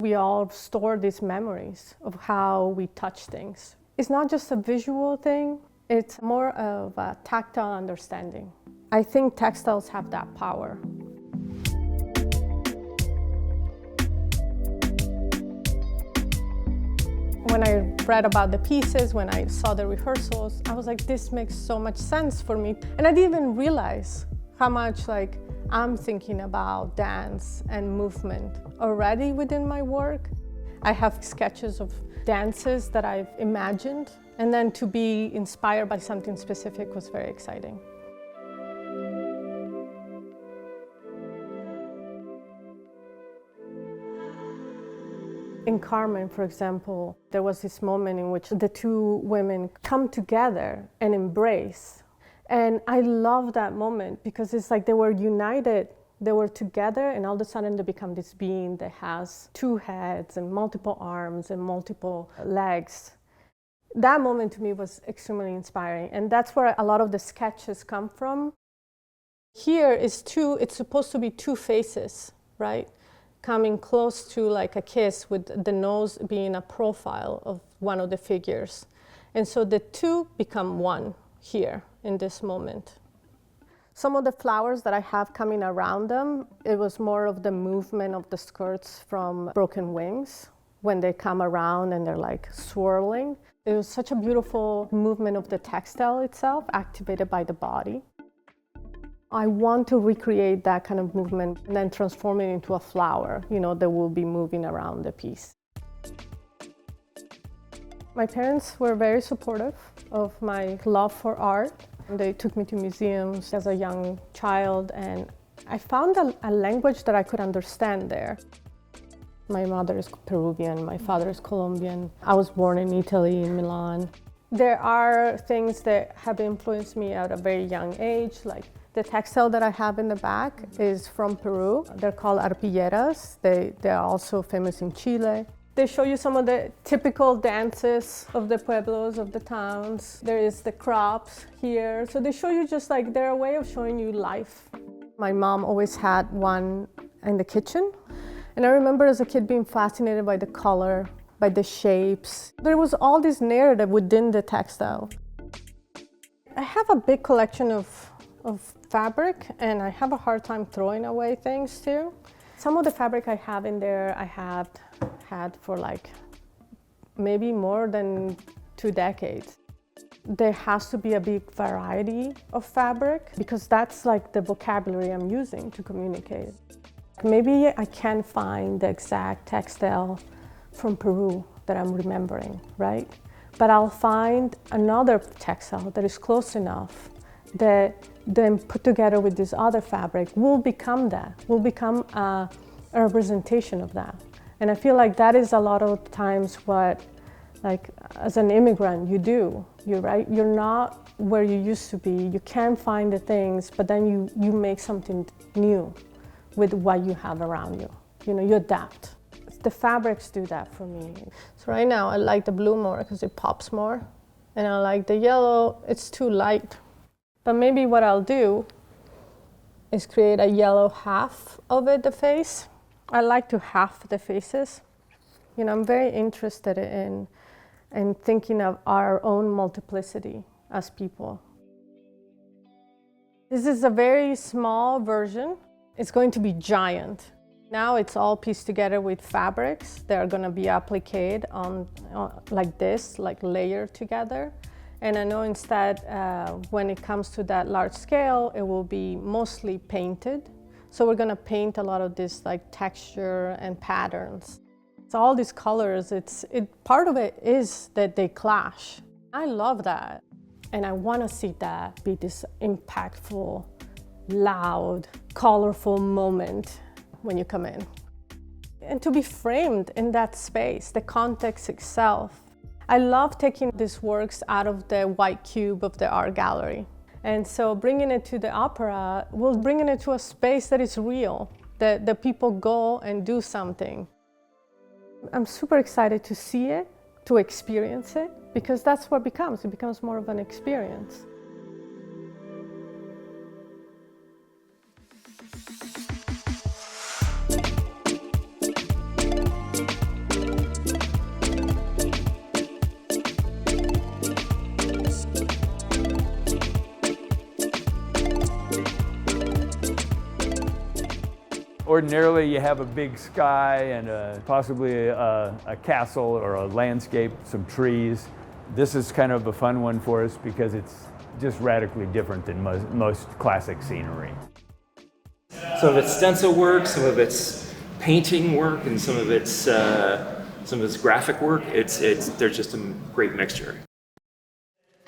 We all store these memories of how we touch things. It's not just a visual thing, it's more of a tactile understanding. I think textiles have that power. When I read about the pieces, when I saw the rehearsals, I was like, this makes so much sense for me. And I didn't even realize how much I'm thinking about dance and movement already within my work. I have sketches of dances that I've imagined, and then to be inspired by something specific was very exciting. In Carmen, for example, there was this moment in which the two women come together and embrace. And I love that moment because it's like they were united, they were together, and all of a sudden they become this being that has two heads and multiple arms and multiple legs. That moment to me was extremely inspiring, and that's where a lot of the sketches come from. Here is it's supposed to be two faces, right? Coming close to like a kiss, with the nose being a profile of one of the figures. And so the two become one here in this moment. Some of the flowers that I have coming around them, it was more of the movement of the skirts from Broken Wings when they come around and they're like swirling. It was such a beautiful movement of the textile itself, activated by the body. I want to recreate that kind of movement and then transform it into a flower, that will be moving around the piece. My parents were very supportive of my love for art. They took me to museums as a young child, and I found a language that I could understand there. My mother is Peruvian, my father is Colombian. I was born in Italy, in Milan. There are things that have influenced me at a very young age, like the textile that I have in the back is from Peru. They're called arpilleras. They're also famous in Chile. They show you some of the typical dances of the pueblos, of the towns. There is the crops here. So they show you just they're a way of showing you life. My mom always had one in the kitchen. And I remember as a kid being fascinated by the color, by the shapes. There was all this narrative within the textile. I have a big collection of fabric, and I have a hard time throwing away things too. Some of the fabric I have in there, I have had for maybe more than 2 decades. There has to be a big variety of fabric because that's the vocabulary I'm using to communicate. Maybe I can't find the exact textile from Peru that I'm remembering, right? But I'll find another textile that is close enough that then put together with this other fabric will become a representation of that. And I feel like that is a lot of times what, as an immigrant, you do. You're not where you used to be. You can't find the things, but then you make something new with what you have around you. You adapt. The fabrics do that for me. So right now I like the blue more because it pops more. And I like the yellow, it's too light. But maybe what I'll do is create a yellow half of it, the face. I like to half the faces. I'm very interested in thinking of our own multiplicity as people. This is a very small version. It's going to be giant. Now it's all pieced together with fabrics that are going to be appliqued on like this, layered together. And I know instead, when it comes to that large scale, it will be mostly painted. So we're going to paint a lot of this texture and patterns. So all these colors, part of it is that they clash. I love that. And I want to see that be this impactful, loud, colorful moment when you come in. And to be framed in that space, the context itself. I love taking these works out of the white cube of the art gallery. And so bringing it to the opera, we're bringing it to a space that is real, that the people go and do something. I'm super excited to see it, to experience it, because that's what it becomes more of an experience. Ordinarily, you have a big sky and possibly a castle or a landscape, some trees. This is kind of a fun one for us because it's just radically different than most classic scenery. Some of it's stencil work, some of it's painting work, and some of it's graphic work. They're just a great mixture.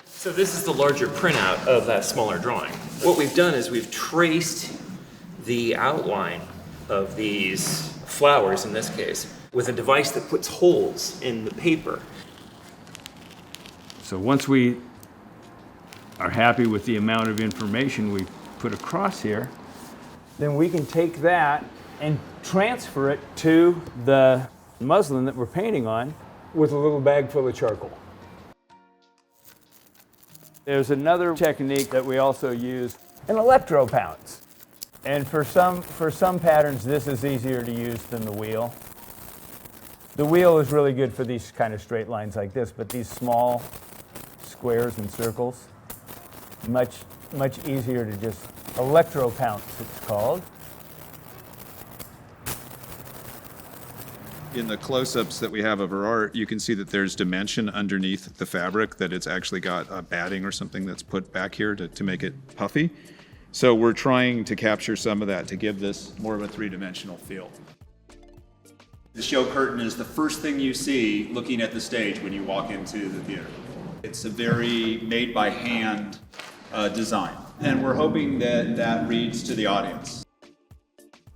So this is the larger printout of that smaller drawing. What we've done is we've traced the outline of these flowers, in this case, with a device that puts holes in the paper. So once we are happy with the amount of information we put across here, then we can take that and transfer it to the muslin that we're painting on with a little bag full of charcoal. There's another technique that we also use, an electro pounce. And for some patterns, this is easier to use than the wheel. The wheel is really good for these kind of straight lines like this, but these small squares and circles, much easier to just electro pounce, it's called. In the close-ups that we have of her art, you can see that there's dimension underneath the fabric, that it's actually got a batting or something that's put back here to make it puffy. So we're trying to capture some of that to give this more of a three-dimensional feel. The show curtain is the first thing you see looking at the stage when you walk into the theater. It's a very made-by-hand design, and we're hoping that that reads to the audience.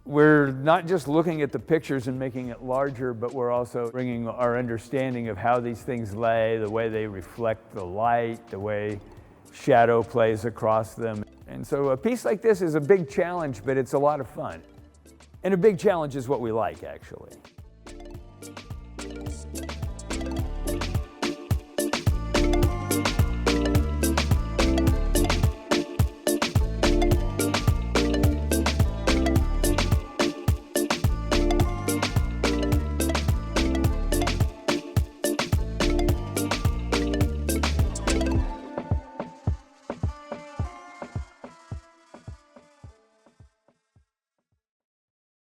We're not just looking at the pictures and making it larger, but we're also bringing our understanding of how these things lay, the way they reflect the light, the way shadow plays across them. And so a piece like this is a big challenge, but it's a lot of fun. And a big challenge is what we like, actually.